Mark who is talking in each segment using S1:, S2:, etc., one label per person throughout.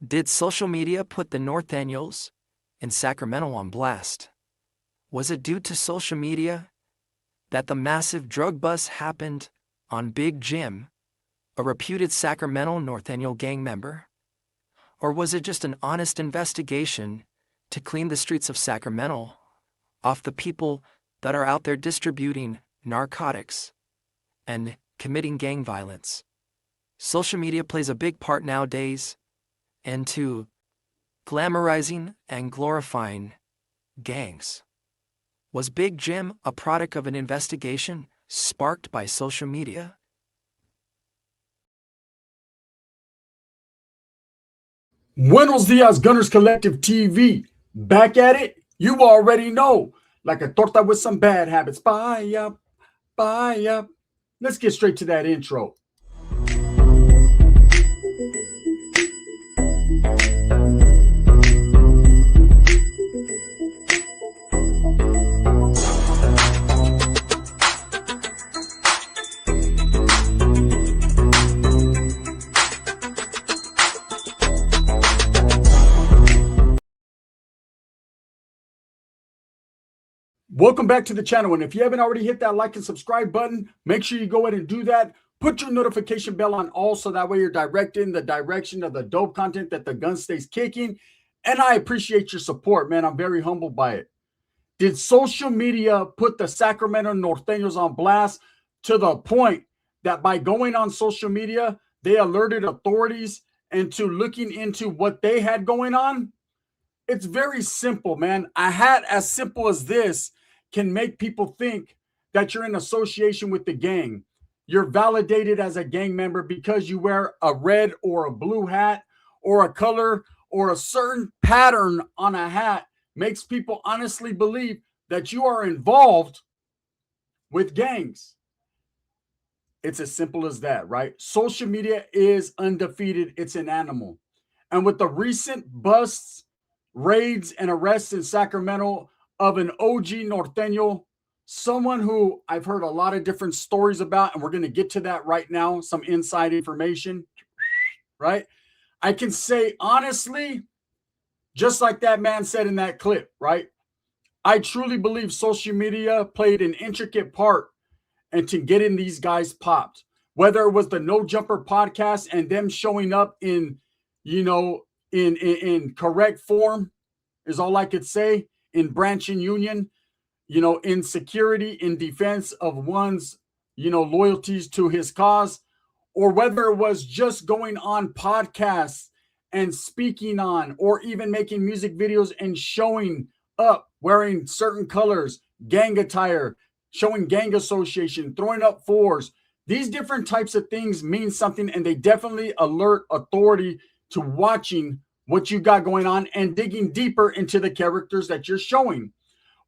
S1: Did social media put the Nortenos in Sacramento on blast? Was it due to social media that the massive drug bust happened on Big Jim, a reputed Sacramento Norteño gang member? Or was it just an honest investigation to clean the streets of Sacramento off the people that are out there distributing narcotics and committing gang violence? Social media plays a big part nowadays into glamorizing and glorifying gangs. Was Big Jim a product of an investigation sparked by social media?
S2: Buenos dias, Gunners Collective TV. Back at it? You already know. Like a torta with some bad habits. Bye up, bye up. Let's get straight to that intro. Welcome back to the channel, and if you haven't already hit that like and subscribe button, make sure you go ahead and do that. Put your notification bell on all so that way you're directed in the direction of the dope content that the gun stays kicking. And I appreciate your support, man. I'm very humbled by it. Did social media put the Sacramento Norteños on blast to the point that by going on social media, they alerted authorities into looking into what they had going on? It's very simple, man. A hat as simple as this can make people think that you're in association with the gang. You're validated as a gang member because you wear a red or a blue hat, or a color or a certain pattern on a hat makes people honestly believe that you are involved with gangs. It's as simple as that, right? Social media is undefeated. It's an animal. And with the recent busts, raids, and arrests in Sacramento of an OG Norteño, someone who I've heard a lot of different stories about, and we're going to get to that right now, some inside information, right? I can say honestly, just like that man said in that clip, right? I truly believe social media played an intricate part into getting these guys popped. Whether it was the No Jumper podcast and them showing up in, in correct form is all I could say, in branch and union, in security, in defense of one's, loyalties to his cause, or whether it was just going on podcasts and speaking on, or even making music videos and showing up wearing certain colors, gang attire, showing gang association, throwing up fours. These different types of things mean something, and they definitely alert authority to watching what you got going on and digging deeper into the characters that you're showing.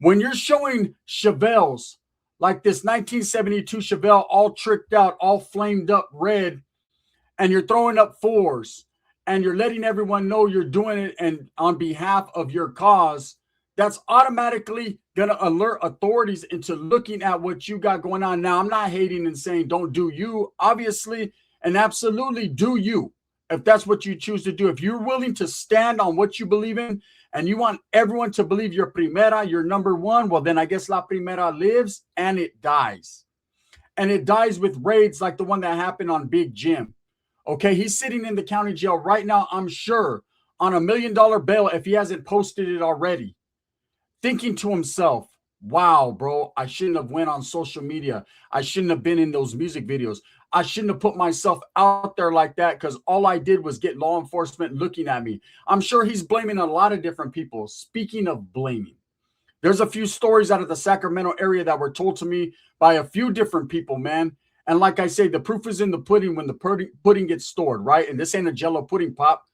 S2: When you're showing Chevelles, like this 1972 Chevelle, all tricked out, all flamed up red, and you're throwing up fours, and you're letting everyone know you're doing it and on behalf of your cause, that's automatically going to alert authorities into looking at what you got going on. Now, I'm not hating and saying don't do you, obviously, and absolutely do you. If that's what you choose to do, if you're willing to stand on what you believe in and you want everyone to believe you're primera, you're number one, well, then I guess la primera lives and it dies. And it dies with raids like the one that happened on Big Jim. Okay, he's sitting in the county jail right now, I'm sure, on $1 million bail if he hasn't posted it already. Thinking to himself, wow, bro, I shouldn't have went on social media. I shouldn't have been in those music videos. I shouldn't have put myself out there like that because all I did was get law enforcement looking at me. I'm sure he's blaming a lot of different people. Speaking of blaming, there's a few stories out of the Sacramento area that were told to me by a few different people, man. And like I say, the proof is in the pudding when the pudding gets stored, right? And this ain't a Jello pudding pop.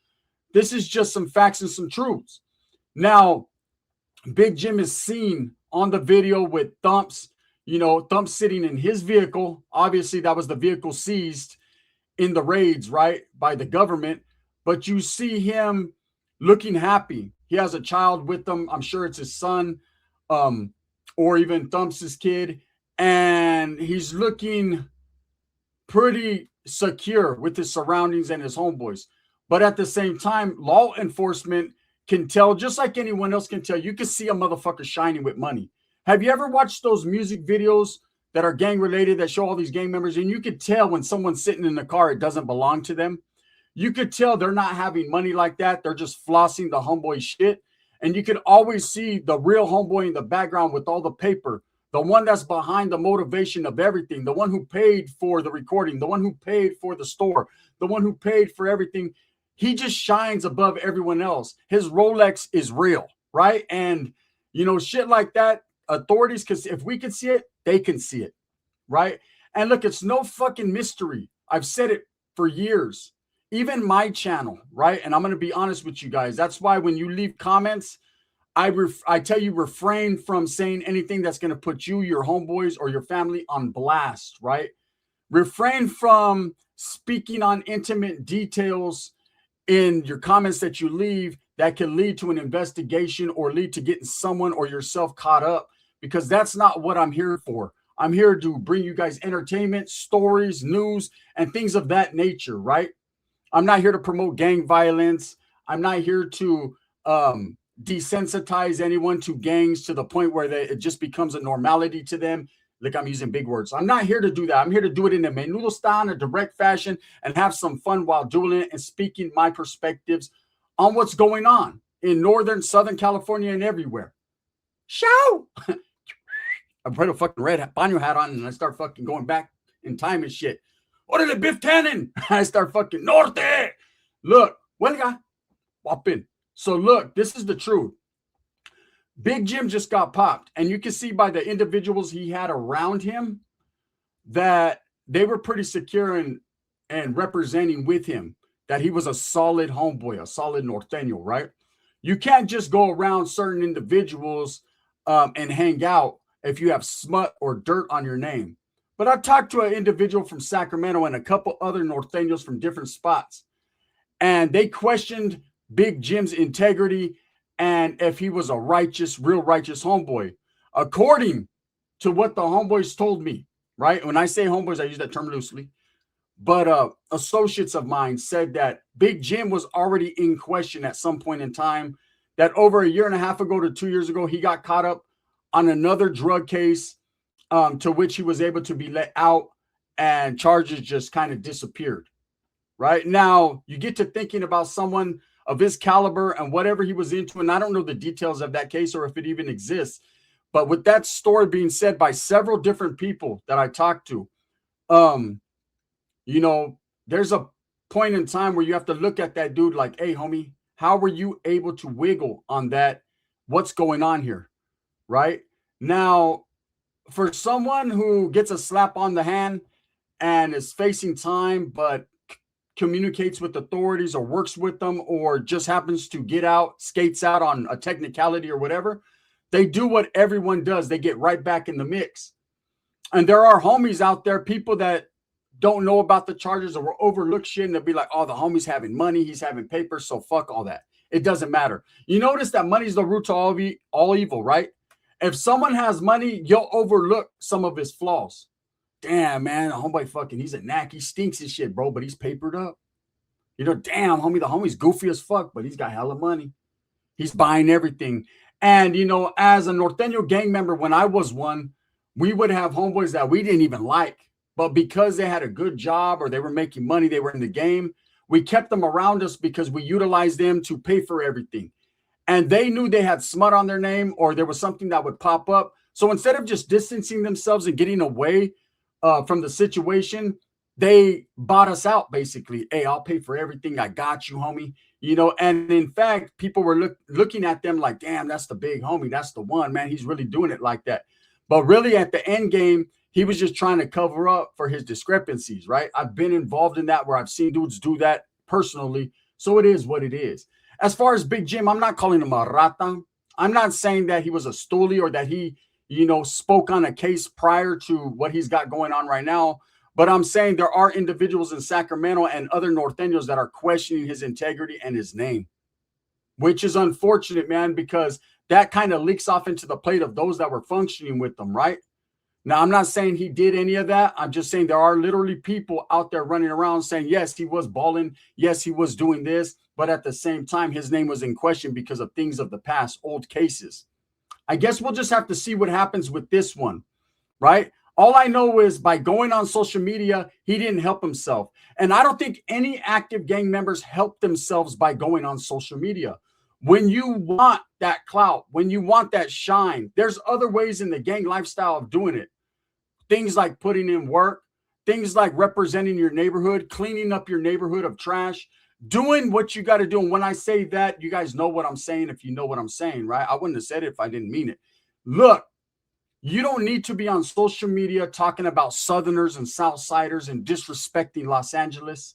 S2: This is just some facts and some truths. Now, Big Jim is seen on the video with Thumps, Thumps sitting in his vehicle. Obviously, that was the vehicle seized in the raids, right, by the government. But you see him looking happy. He has a child with him. I'm sure it's his son, or even Thumps' kid. And he's looking pretty secure with his surroundings and his homeboys. But at the same time, law enforcement can tell, just like anyone else can tell. You can see a motherfucker shining with money. Have you ever watched those music videos that are gang related that show all these gang members? And you could tell when someone's sitting in the car, it doesn't belong to them. You could tell they're not having money like that. They're just flossing the homeboy shit. And you could always see the real homeboy in the background with all the paper, the one that's behind the motivation of everything, the one who paid for the recording, the one who paid for the store, the one who paid for everything. He just shines above everyone else. His Rolex is real, right? And, you know, shit like that, authorities, because if we can see it, they can see it, right? And look, it's no fucking mystery. I've said it for years. Even my channel, right? And I'm going to be honest with you guys. That's why when you leave comments, I tell you, refrain from saying anything that's going to put you, your homeboys, or your family on blast, right? Refrain from speaking on intimate details in your comments that you leave that can lead to an investigation or lead to getting someone or yourself caught up, because that's not what I'm here for. I'm here to bring you guys entertainment, stories, news, and things of that nature, right? I'm not here to promote gang violence. I'm not here to desensitize anyone to gangs to the point where it just becomes a normality to them. Like, I'm using big words. I'm not here to do that. I'm here to do it in a menudo style, in a direct fashion, and have some fun while doing it and speaking my perspectives on what's going on in Northern, Southern California and everywhere. Show! I put a fucking red baño hat on and I start fucking going back in time and shit. Orale, Biff Tannen. I start fucking Norte. Look, huelga, whop in. So look, this is the truth. Big Jim just got popped, and you can see by the individuals he had around him that they were pretty secure and representing with him that he was a solid homeboy, a solid Norteño, right? You can't just go around certain individuals and hang out if you have smut or dirt on your name. But I talked to an individual from Sacramento and a couple other Norteños from different spots, and they questioned Big Jim's integrity and if he was a righteous, real righteous homeboy, according to what the homeboys told me, right? When I say homeboys, I use that term loosely. But associates of mine said that Big Jim was already in question at some point in time, that over a year and a half ago to 2 years ago, he got caught up on another drug case to which he was able to be let out, and charges just kind of disappeared. Right now, you get to thinking about someone of his caliber and whatever he was into. And I don't know the details of that case or if it even exists. But with that story being said by several different people that I talked to, you know, there's a point in time where you have to look at that dude like, hey, homie, how were you able to wiggle on that? What's going on here? Right now, for someone who gets a slap on the hand and is facing time, but communicates with authorities or works with them or just happens to get out, skates out on a technicality or whatever, they do what everyone does. They get right back in the mix. And there are homies out there, people that don't know about the charges or will overlook shit, and they'll be like, oh, the homie's having money, he's having paper, so fuck all that. It doesn't matter. You notice that money's the root to all evil, right? If someone has money, you'll overlook some of his flaws. Damn, man, the homeboy fucking, he's a knack. He stinks and shit, bro, but he's papered up. You know, damn, homie, the homie's goofy as fuck, but he's got hella money. He's buying everything. And, you know, as a Norteño gang member, when I was one, we would have homeboys that we didn't even like. But because they had a good job or they were making money, they were in the game, we kept them around us because we utilized them to pay for everything. And they knew they had smut on their name or there was something that would pop up. So instead of just distancing themselves and getting away from the situation, they bought us out basically. Hey, I'll pay for everything. I got you, homie. You know, and in fact, people were looking at them like, damn, that's the big homie. That's the one, man. He's really doing it like that. But really at the end game, he was just trying to cover up for his discrepancies, right? I've been involved in that where I've seen dudes do that personally. So it is what it is. As far as Big Jim, I'm not calling him a rata. I'm not saying that he was a stoolie or that he, you know, spoke on a case prior to what he's got going on right now. But I'm saying there are individuals in Sacramento and other Norteños that are questioning his integrity and his name, which is unfortunate, man, because that kind of leaks off into the plate of those that were functioning with them, right? Now, I'm not saying he did any of that. I'm just saying there are literally people out there running around saying, yes, he was balling. Yes, he was doing this. But at the same time, his name was in question because of things of the past, old cases. I guess we'll just have to see what happens with this one, right? All I know is by going on social media, he didn't help himself. And I don't think any active gang members help themselves by going on social media. When you want that clout, when you want that shine, there's other ways in the gang lifestyle of doing it. Things like putting in work, things like representing your neighborhood, cleaning up your neighborhood of trash, doing what you got to do. And when I say that, you guys know what I'm saying. If you know what I'm saying, right? I wouldn't have said it if I didn't mean it. Look, you don't need to be on social media talking about Southerners and Southsiders and disrespecting Los Angeles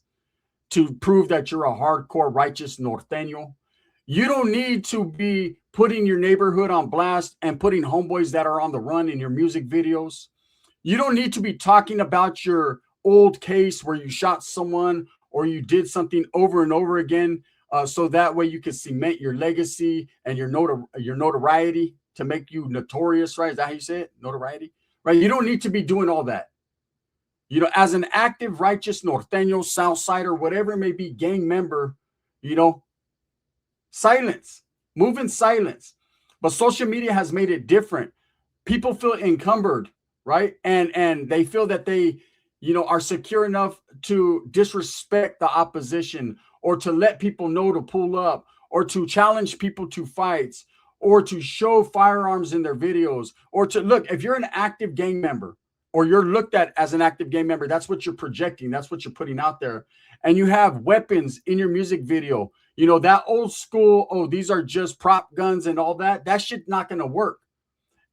S2: to prove that you're a hardcore righteous Norteño. You don't need to be putting your neighborhood on blast and putting homeboys that are on the run in your music videos. You don't need to be talking about your old case where you shot someone or you did something over and over again, so that way you can cement your legacy and your notoriety to make you notorious, right? Is that how you say it? Notoriety, right? You don't need to be doing all that. You know, as an active, righteous Norteño, Southsider, whatever it may be, gang member, you know, silence, move in silence. But social media has made it different. People feel encumbered, right? And they feel that they, you know, are secure enough to disrespect the opposition or to let people know to pull up or to challenge people to fights or to show firearms in their videos or to look, if you're an active gang member or you're looked at as an active gang member, that's what you're projecting. That's what you're putting out there. And you have weapons in your music video, you know, that old school, oh, these are just prop guns and all that. That shit not going to work.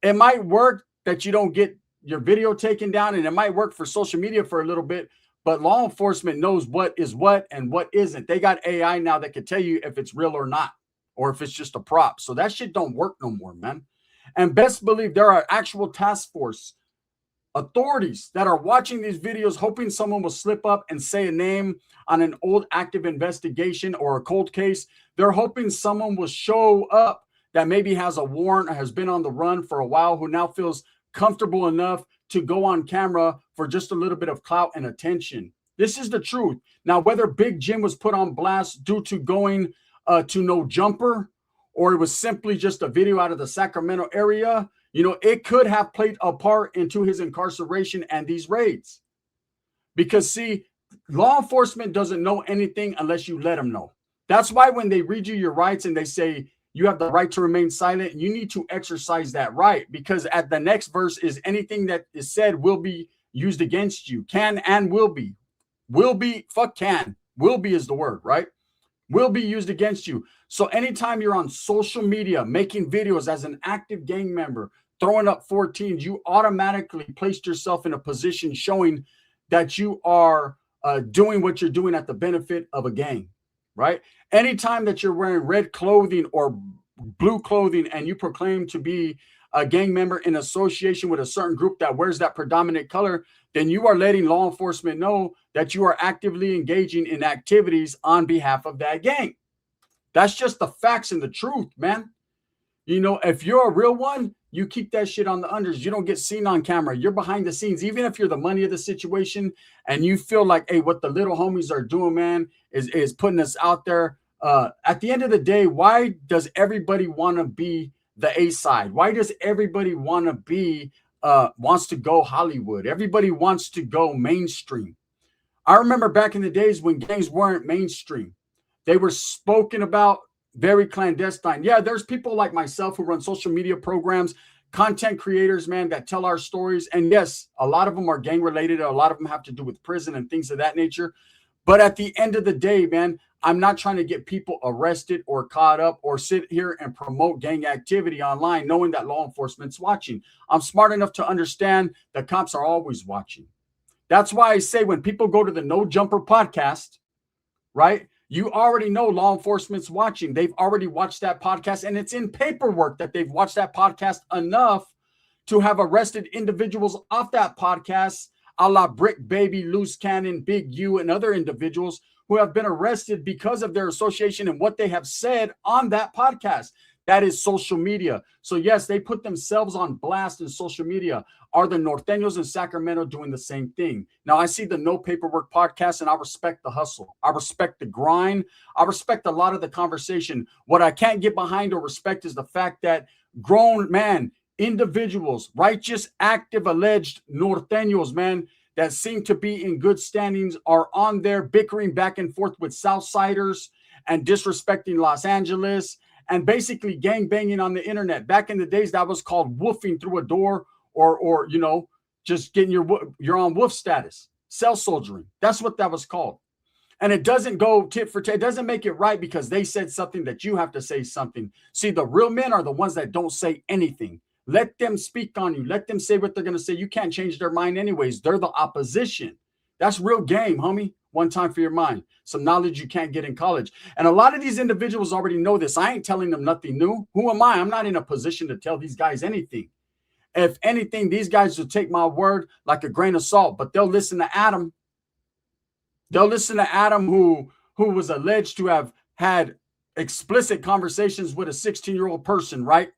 S2: It might work that you don't get your video taken down, and it might work for social media for a little bit, but law enforcement knows what is what and what isn't. They got AI now that can tell you if it's real or not, or if it's just a prop. So that shit don't work no more, man. And best believe there are actual task force authorities that are watching these videos, hoping someone will slip up and say a name on an old active investigation or a cold case. They're hoping someone will show up that maybe has a warrant or has been on the run for a while, who now feels comfortable enough to go on camera for just a little bit of clout and attention. This is the truth. Now, whether Big Jim was put on blast due to going to No Jumper, or it was simply just a video out of the Sacramento area, you know, it could have played a part into his incarceration and these raids. Because, see, law enforcement doesn't know anything unless you let them know. That's why when they read you your rights and they say, you have the right to remain silent, you need to exercise that right, because at the next verse is anything that is said will be used against you. Can and will be. Will be, fuck can. Will be is the word, right? Will be used against you. So anytime you're on social media, making videos as an active gang member, throwing up 14s, you automatically placed yourself in a position showing that you are doing what you're doing at the benefit of a gang, right? Anytime that you're wearing red clothing or blue clothing and you proclaim to be a gang member in association with a certain group that wears that predominant color, then you are letting law enforcement know that you are actively engaging in activities on behalf of that gang. That's just the facts and the truth, man. You know, if you're a real one, you keep that shit on the unders. You don't get seen on camera. You're behind the scenes. Even if you're the money of the situation and you feel like, hey, what the little homies are doing, man, is putting us out there. At the end of the day, why does everybody want to be the A side? Why does everybody want to be, wants to go Hollywood? Everybody wants to go mainstream. I remember back in the days when gangs weren't mainstream. They were spoken about very clandestine. Yeah, there's people like myself who run social media programs, content creators, man, that tell our stories. And yes, a lot of them are gang related. A lot of them have to do with prison and things of that nature. But at the end of the day, man, I'm not trying to get people arrested or caught up or sit here and promote gang activity online, knowing that law enforcement's watching. I'm smart enough to understand that cops are always watching. That's why I say when people go to the No Jumper podcast, right? You already know law enforcement's watching. They've already watched that podcast, and it's in paperwork that they've watched that podcast enough to have arrested individuals off that podcast, a la Brick Baby, Loose Cannon, Big U, and other individuals who have been arrested because of their association and what they have said on that podcast. That is social media. So yes, they put themselves on blast in social media. Are the Nortenos in Sacramento doing the same thing? Now, I see the No Paperwork podcast, and I respect the hustle. I respect the grind. I respect a lot of the conversation. What I can't get behind or respect is the fact that grown man, individuals, righteous, active, alleged Nortenos, man, that seem to be in good standings are on there bickering back and forth with Southsiders and disrespecting Los Angeles and basically gang banging on the internet. Back in the days, that was called woofing through a door, or you know, just getting your on wolf status, cell soldiering. That's what that was called. And it doesn't go tit for tat. It doesn't make it right because they said something that you have to say something. See, the real men are the ones that don't say anything. Let them speak on you. Let them say what they're going to say. You can't change their mind anyways. They're the opposition. That's real game, homie. One time for your mind. Some knowledge you can't get in college. And a lot of these individuals already know this. I ain't telling them nothing new. Who am I? I'm not in a position to tell these guys anything. If anything, these guys will take my word like a grain of salt, but they'll listen to Adam. They'll listen to Adam, who was alleged to have had explicit conversations with a 16-year-old person, right?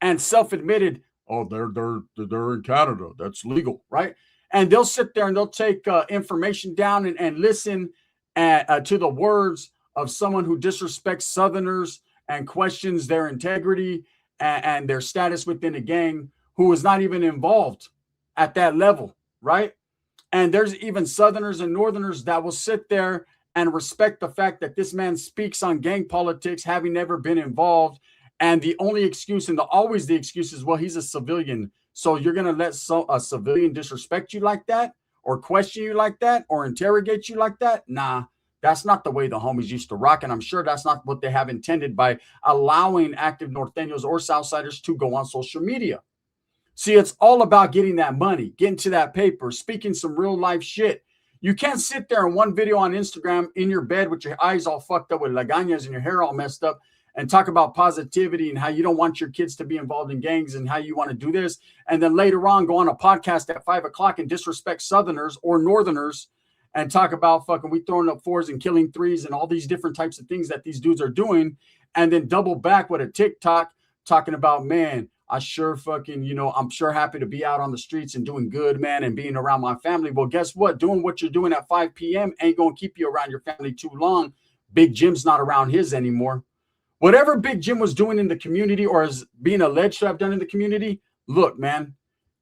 S2: And self-admitted, oh, they're in Canada. That's legal, right? And they'll sit there and they'll take information down and listen to the words of someone who disrespects Southerners and questions their integrity and their status within a gang, who is not even involved at that level, right? And there's even Southerners and Northerners that will sit there and respect the fact that this man speaks on gang politics, having never been involved. And the only excuse and always the excuse is, well, he's a civilian. So you're going to let a civilian disrespect you like that, or question you like that, or interrogate you like that? Nah, that's not the way the homies used to rock. And I'm sure that's not what they have intended by allowing active Norteños or Southsiders to go on social media. See, it's all about getting that money, getting to that paper, speaking some real life shit. You can't sit there in one video on Instagram in your bed with your eyes all fucked up with lagañas and your hair all messed up and talk about positivity and how you don't want your kids to be involved in gangs and how you want to do this. And then later on, go on a podcast at 5 o'clock and disrespect Southerners or Northerners and talk about fucking we throwing up fours and killing threes and all these different types of things that these dudes are doing. And then double back with a TikTok talking about, man, I sure fucking, you know, I'm sure happy to be out on the streets and doing good, man, and being around my family. Well, guess what? Doing what you're doing at 5 p.m. ain't going to keep you around your family too long. Big Jim's not around his anymore. Whatever Big Jim was doing in the community or is being alleged to have done in the community, look, man,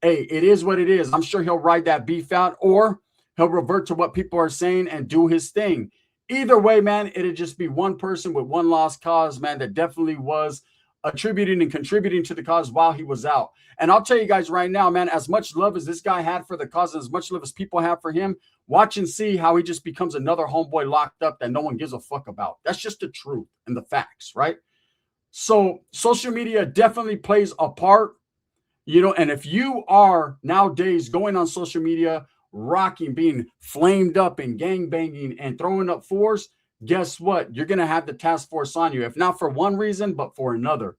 S2: hey, it is what it is. I'm sure he'll ride that beef out or he'll revert to what people are saying and do his thing. Either way, man, it'd just be one person with one lost cause, man, that definitely was attributing and contributing to the cause while he was out. And I'll tell you guys right now, man, as much love as this guy had for the cause, as much love as people have for him, watch and see how he just becomes another homeboy locked up that no one gives a fuck about. That's just the truth and the facts, right? So social media definitely plays a part, you know, and if you are nowadays going on social media, rocking, being flamed up and gang banging and throwing up fours, guess what? You're going to have the task force on you, if not for one reason, but for another.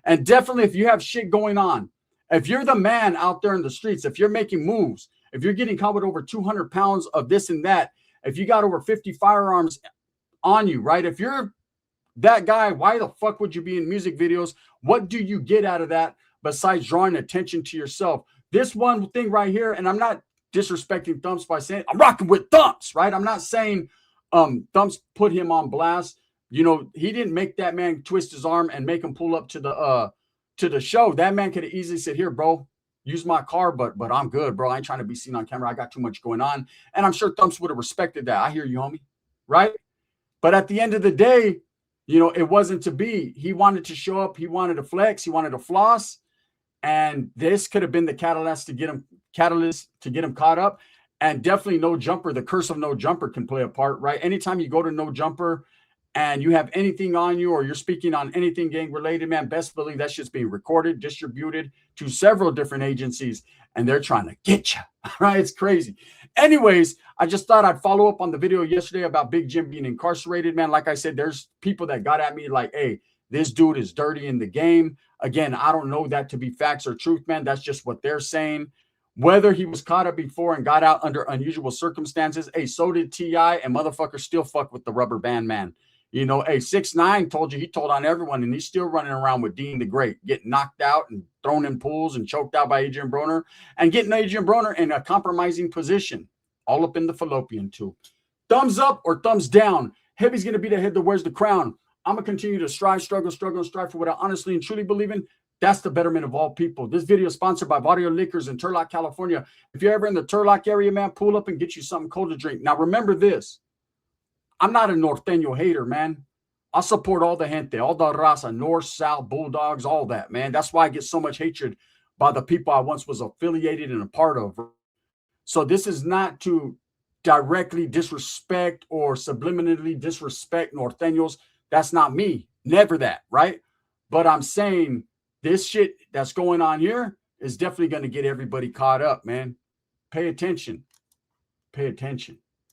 S2: And definitely if you have shit going on, if you're the man out there in the streets, if you're making moves, if you're getting caught with over 200 pounds of this and that, if you got over 50 firearms on you, right? If you're that guy, why the fuck would you be in music videos? What do you get out of that besides drawing attention to yourself? This one thing right here, and I'm not disrespecting Thumps by saying I'm rocking with Thumps, right? I'm not saying Thumps put him on blast. You know, he didn't make that man twist his arm and make him pull up to the show. That man could have easily said, here, bro, use my car, but I'm good, bro. I ain't trying to be seen on camera. I got too much going on. And I'm sure Thumps would have respected that. I hear you, homie. Right? But at the end of the day, you know, it wasn't to be. He wanted to show up. He wanted to flex. He wanted to floss. And this could have been the catalyst to get him caught up. And definitely No Jumper, the curse of No Jumper can play a part, right? Anytime you go to No Jumper and you have anything on you or you're speaking on anything gang related, man, best believe that shit's being recorded, distributed to several different agencies, and they're trying to get you, right? It's crazy. Anyways, I just thought I'd follow up on the video yesterday about Big Jim being incarcerated, man. Like I said, there's people that got at me like, hey, this dude is dirty in the game. Again, I don't know that to be facts or truth, man. That's just what they're saying. Whether he was caught up before and got out under unusual circumstances, hey, so did T.I., and motherfuckers still fuck with the rubber band man. You know, hey, 6ix9ine told you he told on everyone, and he's still running around with Dean the Great, getting knocked out and thrown in pools and choked out by Adrian Broner, and getting Adrian Broner in a compromising position, all up in the fallopian tube. Thumbs up or thumbs down. Heavy's going to be the head that wears the crown. I'm going to continue to strive, struggle, and strive for what I honestly and truly believe in. That's the betterment of all people. This video is sponsored by Barrio Liquors in Turlock, California. If you're ever in the Turlock area, man, pull up and get you something cold to drink. Now, remember this. I'm not a Norteño hater, man. I support all the gente, all the raza, North, South, Bulldogs, all that, man. That's why I get so much hatred by the people I once was affiliated and a part of. So this is not to directly disrespect or subliminally disrespect Norteños. That's not me. Never that, right? But I'm saying this shit that's going on here is definitely going to get everybody caught up, man. Pay attention. Pay attention.